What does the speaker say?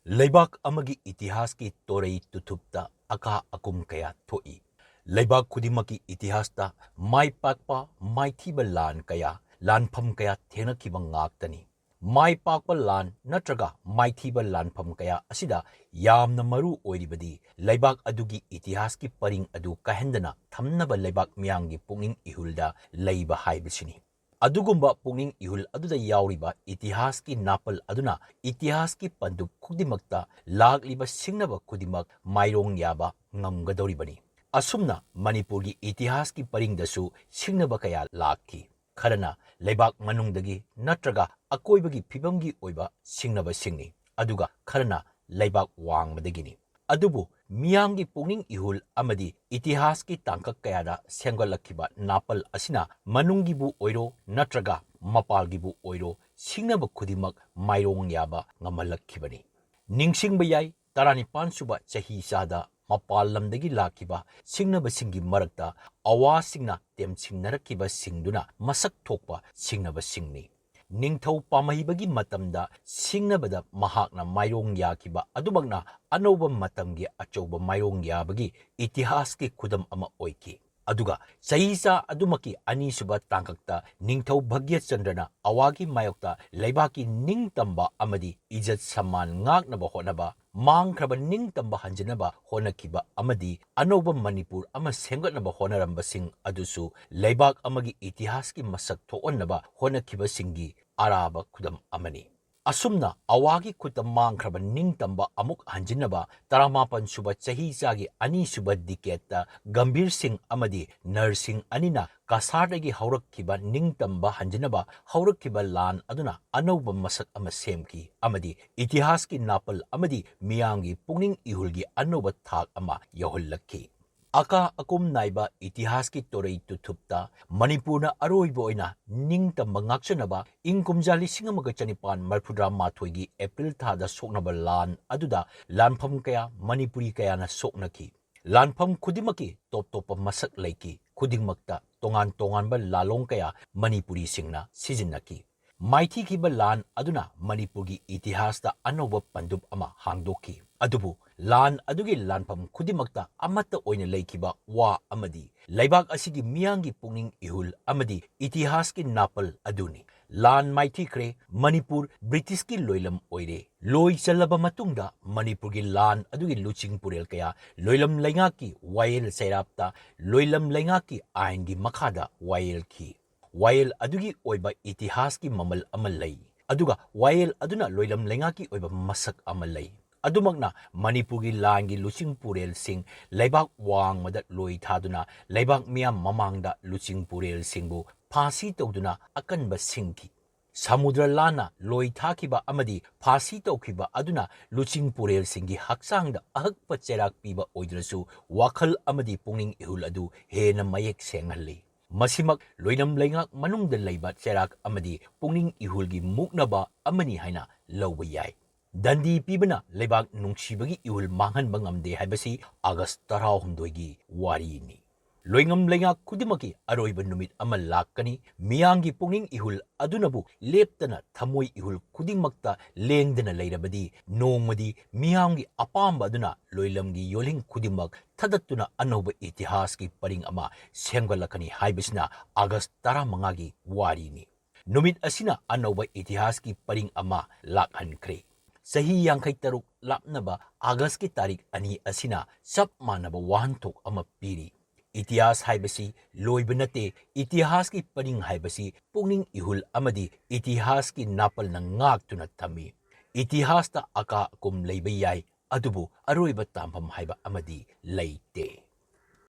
Leibak amagi itihas ki torei tutupta aka akum kaya thoi. Leibak khudimaki itihasta mai pakpa mai thiba lan kaya lanpham kaya thengnakiba ngaktani. Mai pakpa lan natraga mai thiba lanpham kaya asida yamna maru oiribadi leibak adugi itihas ki paring adu kahendana thamnaba leibak miyangi punging ihulda leiba haibisini. Adugumba punging ihul aduda yauriba itihas ki napal aduna itihas ki pandup kudimakta lagliba singnaba kudimak mairong yaba ngamgadoribani. Asumna Manipur gi itihas ki paringdasu singnaba kaya lakki. Kharana leibak manungdagi natraga akoibagi phibamgi oiba singnaba singni. Aduga kharana leibak wangmadagini. Adubu miyangi pungning ihul amadi itihas ki tangkak kayada senggalakiba napal asina manunggibu oiro natraga mapalgibu oiro singnaba kudimak mairong yaba ngamalakibani. Ningsingba yai taranipan suba chahi sada mapal lamdagi lakiba singnaba singi marakta awa singna temsingnaраkiba singduna masak thokpa singnaba singni. Ningthau pamahibagi matamda singnabada mahakna mairong yakiba adubagna anauba matamgi achauba mairong yabagi itihas ki kudam ama oiki. Aduga saisa adumaki ani suba tangkakta ningthau Bhagya Chandrana awagi mayokta leibaki ningtamba amadi ijat saman ngaknaba honaba mangkraba ningtamba hanjanaba honakiba amadi anauba Manipur ama sengatnaba honarambasing adusu leibak amagi itihas ki masak thoonnaba honakiba singi araba kudam amani. Asumna awagi kutam mangkraba ningtamba amuk hanjinaba taramapan suba chahi chagi ani suba diketa Gambir Singh amadi Narsing anina kasardagi haurakkiba ningtamba hanjinaba haurakkiba lan aduna anauba masak ama semki amadi itihas ki napal amadi miyangi pungning ihulgi anauba thak ama yahullakki. Aka akum naiba itihas ki torei tutupta Manipurna aroiba oina ningtamba ngakchanaba ingkumja 1974 gi April thada soknaba lan aduda lanpham kaya Manipuri kayana soknaki. Lanpham khudimaki top topa masak leiki khudingmakta tongan tonganba lalong kaya Manipuri singna sijinnaki. Maithi kiba lan aduna Manipurgi itihasta anoba pandup ama hangdoki. Adubu lan adugi lanpham khudimakta amata oina leikiba wa amadi leibak asigi miyangi pungning ihul amadi itihas ki napal aduni. Lan maithi kre Manipur British ki loilam oire. Loi chalaba matungda Manipurgi lan adugi luching purel kaya loilam laingaki wail sairapta loilam laingaki aingi makhada wail ki. Wail adugi oiba itihas ki mamal amalay. Aduga wail aduna loilam lengaki oiba masak amalay. Adumagna Manipurgi langi luching purel sing leibak wang madat loi thaduna leibak miyam mamangda luching purel singbu phasi tawduna akanba singki. Samudra lana loi thakiba amadi phasi tawkiba aduna luching purel singi haksangda ahakpa cherak piba oidrasu wakhal amadi pungning ihul adu hena mayek sengalli. Masimak loinam laingak manungda leiba cherak amadi pungning ihulgi muknaba amani haina lawba yai. Dandi pibana leibak nungsibagi ihul manghanba ngamde haibasi August 16 gi wari ni. Loingam laingak kudimaki aroiba numit ama lakkani miyangi pungning ihul adunabu leptana thamoi ihul kudingmakta lengdana leirabadi nongmadi miyangi apamba aduna loilamgi yoling kudimak thadattuna anauba itihas ki paring ama senggalakani haibisna August 15 gi wari ni. Numit asina anauba itihas ki paring ama lakhankre. Sahi yangkai taruk lapnaba August ki tarik ani asina sab manaba wahantok ama piri. Itihas haibasi loibanate itihas ki paring haibasi pungning ihul amadi itihas ki napal na ngaktuna tami. Itihas ta aka kum leiba yai adubu aroiba tampam haiba amadi leite.